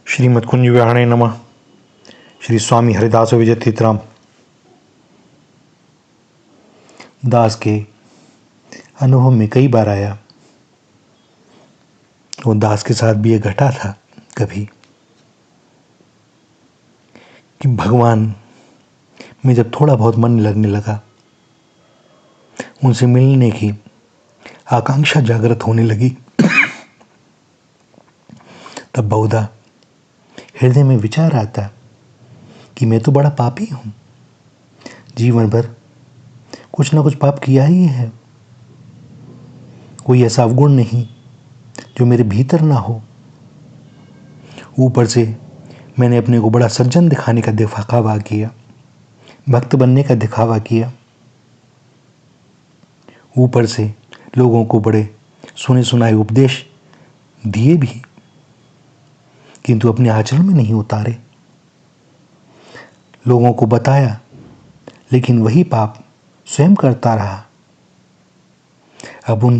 श्रीमद् कुंज विहाणे नमः। श्री स्वामी हरिदास विजय तीर्थराम दास के अनुभव में कई बार आया और दास के साथ भी ये घटा था कभी कि भगवान में जब थोड़ा बहुत मन लगने लगा, उनसे मिलने की आकांक्षा जागृत होने लगी, तब बहुधा हृदय में विचार आता कि मैं तो बड़ा पापी हूँ, जीवन भर कुछ ना कुछ पाप किया ही है। कोई ऐसा अवगुण नहीं जो मेरे भीतर ना हो। ऊपर से मैंने अपने को बड़ा सज्जन दिखाने का दिखावा किया, भक्त बनने का दिखावा किया। ऊपर से लोगों को बड़े सुने सुनाए उपदेश दिए भी, किंतु अपने आचरण में नहीं उतारे। लोगों को बताया, लेकिन वही पाप स्वयं करता रहा। अब उन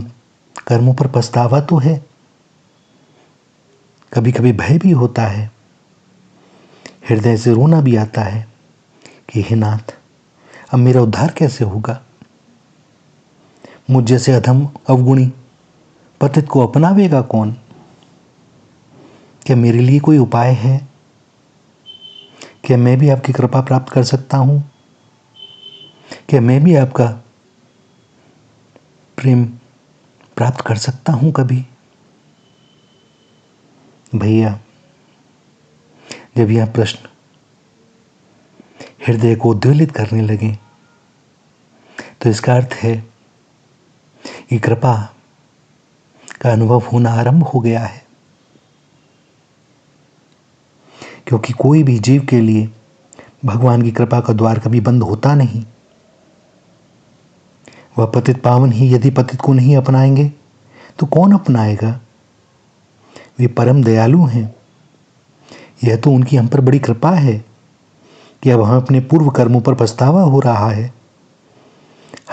कर्मों पर पछतावा तो है, कभी कभी भय भी होता है, हृदय से रोना भी आता है कि हे नाथ, अब मेरा उद्धार कैसे होगा। मुझ जैसे अधम अवगुणी पतित को अपनावेगा कौन। क्या मेरे लिए कोई उपाय है? क्या मैं भी आपकी कृपा प्राप्त कर सकता हूं? क्या मैं भी आपका प्रेम प्राप्त कर सकता हूं कभी? भैया, जब यह प्रश्न हृदय को उद्वेलित करने लगे तो इसका अर्थ है कि कृपा का अनुभव होना आरंभ हो गया है। क्योंकि कोई भी जीव के लिए भगवान की कृपा का द्वार कभी बंद होता नहीं। वह पतित पावन ही यदि पतित को नहीं अपनाएंगे तो कौन अपनाएगा। वे परम दयालु हैं। यह तो उनकी हम पर बड़ी कृपा है कि अब हम अपने पूर्व कर्मों पर पछतावा हो रहा है।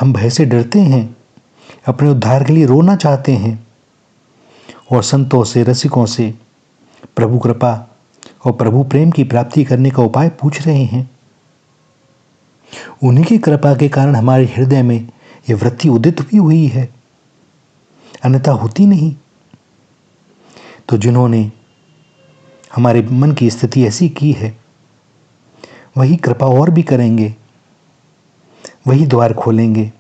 हम भय से डरते हैं, अपने उद्धार के लिए रोना चाहते हैं और संतों से, रसिकों से प्रभु कृपा और प्रभु प्रेम की प्राप्ति करने का उपाय पूछ रहे हैं। उन्हीं की कृपा के कारण हमारे हृदय में यह वृत्ति उदित भी हुई है, अन्यथा होती नहीं। तो जिन्होंने हमारे मन की स्थिति ऐसी की है, वही कृपा और भी करेंगे, वही द्वार खोलेंगे।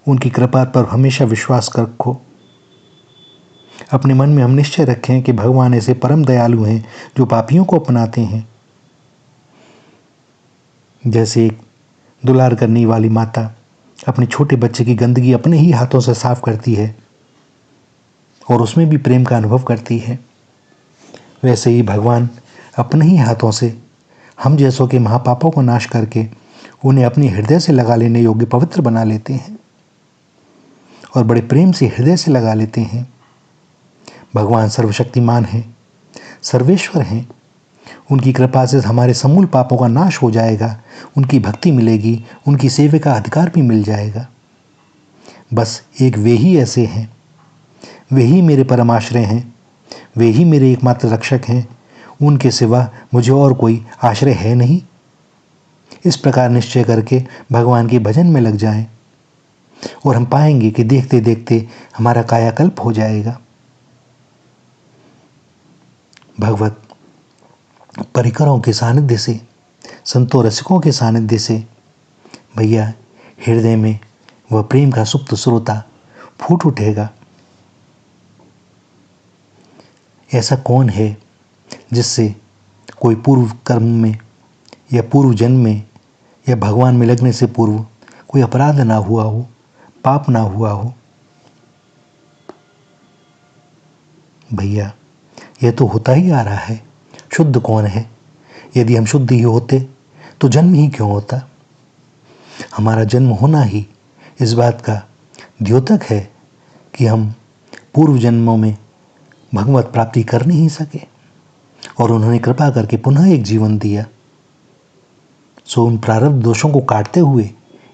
उनकी कृपा पर हमेशा विश्वास रखो। अपने मन में हम निश्चय रखें कि भगवान ऐसे परम दयालु हैं जो पापियों को अपनाते हैं। जैसे एक दुलार करने वाली माता अपने छोटे बच्चे की गंदगी अपने ही हाथों से साफ करती है और उसमें भी प्रेम का अनुभव करती है, वैसे ही भगवान अपने ही हाथों से हम जैसों के महापापों को नाश करके उन्हें अपने हृदय से लगा लेने योग्य पवित्र बना लेते हैं और बड़े प्रेम से हृदय से लगा लेते हैं। भगवान सर्वशक्तिमान हैं, सर्वेश्वर हैं। उनकी कृपा से हमारे समूल पापों का नाश हो जाएगा, उनकी भक्ति मिलेगी, उनकी सेवा का अधिकार भी मिल जाएगा। बस एक वे ही ऐसे हैं, वे ही मेरे परमाश्रय हैं, वे ही मेरे एकमात्र रक्षक हैं। उनके सिवा मुझे और कोई आश्रय है नहीं। इस प्रकार निश्चय करके भगवान के भजन में लग जाएं और हम पाएंगे कि देखते देखते हमारा कायाकल्प हो जाएगा। भगवत परिकरों के सानिध्य से, संतों रसिकों के सानिध्य से भैया हृदय में वह प्रेम का सुप्त स्रोता फूट उठेगा। ऐसा कौन है जिससे कोई पूर्व कर्म में या पूर्व जन्म में या भगवान में लगने से पूर्व कोई अपराध ना हुआ हो, पाप ना हुआ हो। भैया, यह तो होता ही आ रहा है। शुद्ध कौन है? यदि हम शुद्ध ही होते तो जन्म ही क्यों होता। हमारा जन्म होना ही इस बात का द्योतक है कि हम पूर्व जन्मों में भगवत प्राप्ति कर नहीं सके और उन्होंने कृपा करके पुनः एक जीवन दिया। सो उन प्रारब्ध दोषों को काटते हुए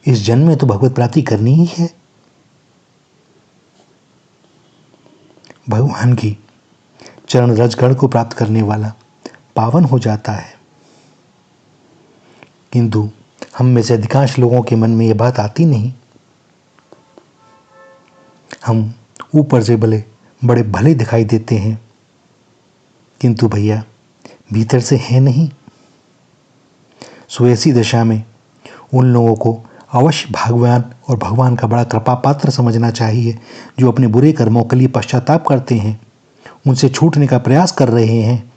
इस जन्म में तो भगवत प्राप्ति करनी ही है। भगवान की चरण रजगढ़ को प्राप्त करने वाला पावन हो जाता है। किंतु हम में से अधिकांश लोगों के मन में यह बात आती नहीं। हम ऊपर से बड़े भले दिखाई देते हैं, किंतु भैया भीतर से है नहीं। सो ऐसी दशा में उन लोगों को अवश्य भगवान और भगवान का बड़ा कृपा पात्र समझना चाहिए, जो अपने बुरे कर्मों के लिए पश्चाताप करते हैं, उनसे छूटने का प्रयास कर रहे हैं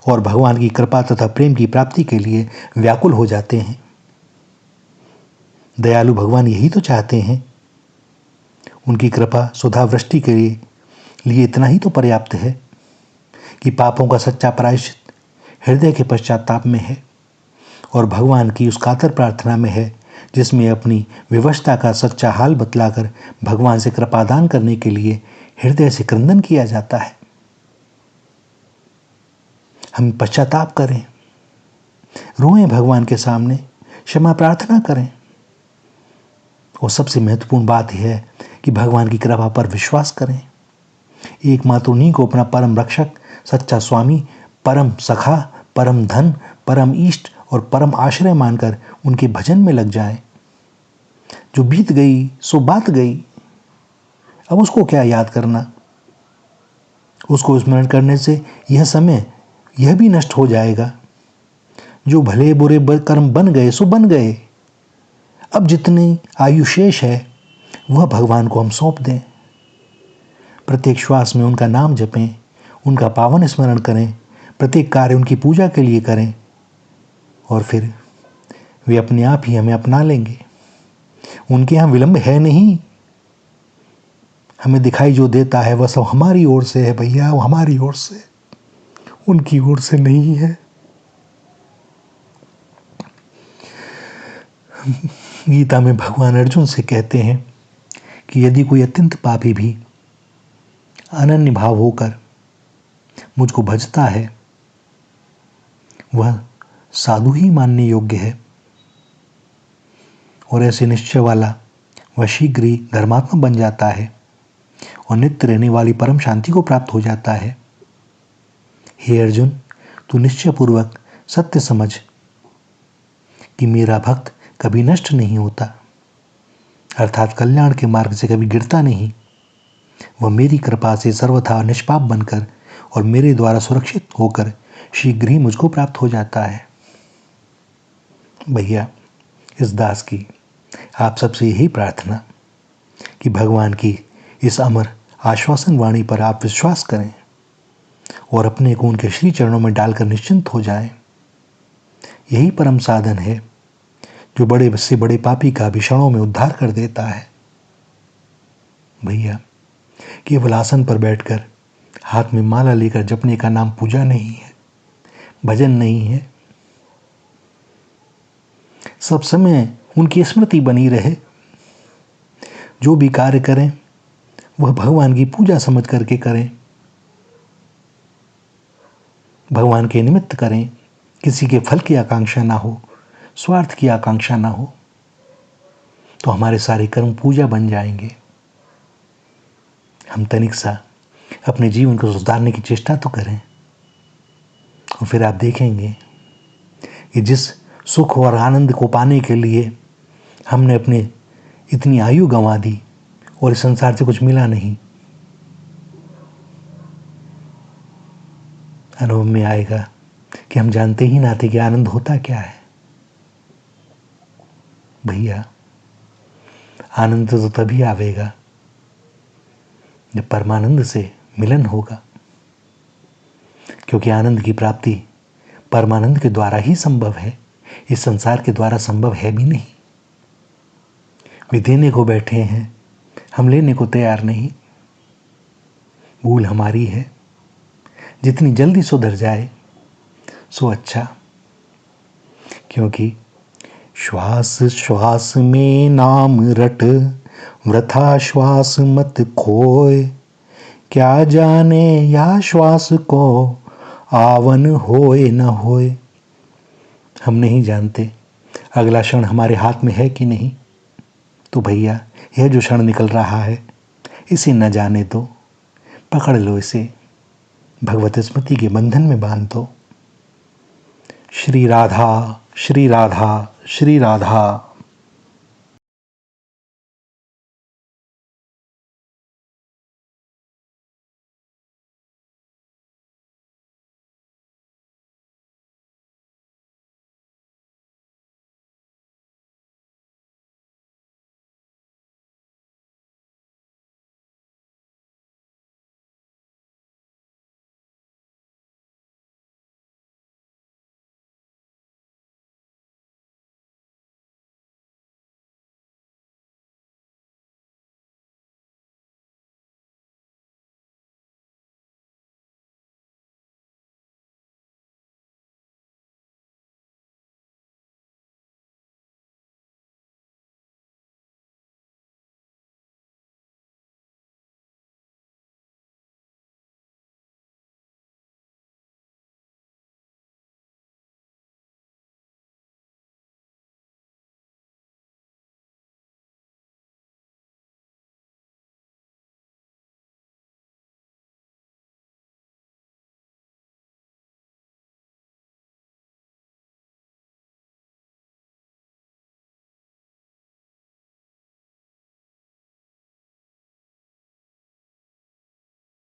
और भगवान की कृपा तथा प्रेम की प्राप्ति के लिए व्याकुल हो जाते हैं। दयालु भगवान यही तो चाहते हैं। उनकी कृपा सुधा वृष्टि के लिए इतना ही तो पर्याप्त है कि पापों का सच्चा प्रायश्चित हृदय के पश्चाताप में है और भगवान की उस कातर प्रार्थना में है जिसमें अपनी विवशता का सच्चा हाल बतलाकर भगवान से कृपादान करने के लिए हृदय से क्रंदन किया जाता है। हम पश्चाताप करें, रोएं भगवान के सामने, क्षमा प्रार्थना करें। और सबसे महत्वपूर्ण बात यह है कि भगवान की कृपा पर विश्वास करें। एकमात्र उन्हीं को अपना परम रक्षक, सच्चा स्वामी, परम सखा, परम धन, परम इष्ट और परम आश्रय मानकर उनके भजन में लग जाएं। जो बीत गई सो बात गई, अब उसको क्या याद करना। उसको स्मरण करने से यह समय यह भी नष्ट हो जाएगा। जो भले बुरे कर्म बन गए सो बन गए। अब जितनी आयु शेष है वह भगवान को हम सौंप दें। प्रत्येक श्वास में उनका नाम जपें, उनका पावन स्मरण करें, प्रत्येक कार्य उनकी पूजा के लिए करें और फिर वे अपने आप ही हमें अपना लेंगे। उनके यहाँ विलंब है नहीं। हमें दिखाई जो देता है वह सब हमारी ओर से है भैया, वो हमारी ओर से, उनकी ओर से नहीं है। गीता में भगवान अर्जुन से कहते हैं कि यदि कोई अत्यंत पापी भी अनन्य भाव होकर मुझको भजता है वह साधु ही मानने योग्य है और ऐसे निश्चय वाला वह शीघ्र ही धर्मात्मा बन जाता है और नित्य रहने वाली परम शांति को प्राप्त हो जाता है। हे अर्जुन, तू निश्चय पूर्वक सत्य समझ कि मेरा भक्त कभी नष्ट नहीं होता, अर्थात कल्याण के मार्ग से कभी गिरता नहीं। वह मेरी कृपा से सर्वथा निष्पाप बनकर और मेरे द्वारा सुरक्षित होकर शीघ्र ही मुझको प्राप्त हो जाता है। भैया, इस दास की आप सबसे यही प्रार्थना कि भगवान की इस अमर आश्वासन वाणी पर आप विश्वास करें और अपने को उनके श्री चरणों में डालकर निश्चिंत हो जाएं। यही परम साधन है जो बड़े से बड़े पापी का भी क्षणों में उद्धार कर देता है। भैया, केवल आसन पर बैठकर हाथ में माला लेकर जपने का नाम पूजा नहीं है, भजन नहीं है। सब समय उनकी स्मृति बनी रहे। जो भी कार्य करें वह भगवान की पूजा समझ करके करें, भगवान के निमित्त करें। किसी के फल की आकांक्षा ना हो, स्वार्थ की आकांक्षा ना हो, तो हमारे सारे कर्म पूजा बन जाएंगे। हम तनिक सा अपने जीवन को सुधारने की चेष्टा तो करें और फिर आप देखेंगे कि जिस सुख और आनंद को पाने के लिए हमने अपने इतनी आयु गंवा दी और इस संसार से कुछ मिला नहीं, अनुभव में आएगा कि हम जानते ही ना थे कि आनंद होता क्या है। भैया, आनंद तो तभी आवेगा जब परमानंद से मिलन होगा, क्योंकि आनंद की प्राप्ति परमानंद के द्वारा ही संभव है, इस संसार के द्वारा संभव है भी नहीं। वे देने को बैठे हैं, हम लेने को तैयार नहीं। भूल हमारी है, जितनी जल्दी सुधर जाए सो अच्छा, क्योंकि श्वास श्वास में नाम रट, वृथा श्वास मत खोए, क्या जाने या श्वास को आवन होए न होए। हम नहीं जानते अगला क्षण हमारे हाथ में है कि नहीं। तो भैया, यह जो क्षण निकल रहा है इसे न जाने दो, पकड़ लो इसे, भगवत स्मृति के बंधन में बांध दो श्री राधा श्री राधा श्री राधा।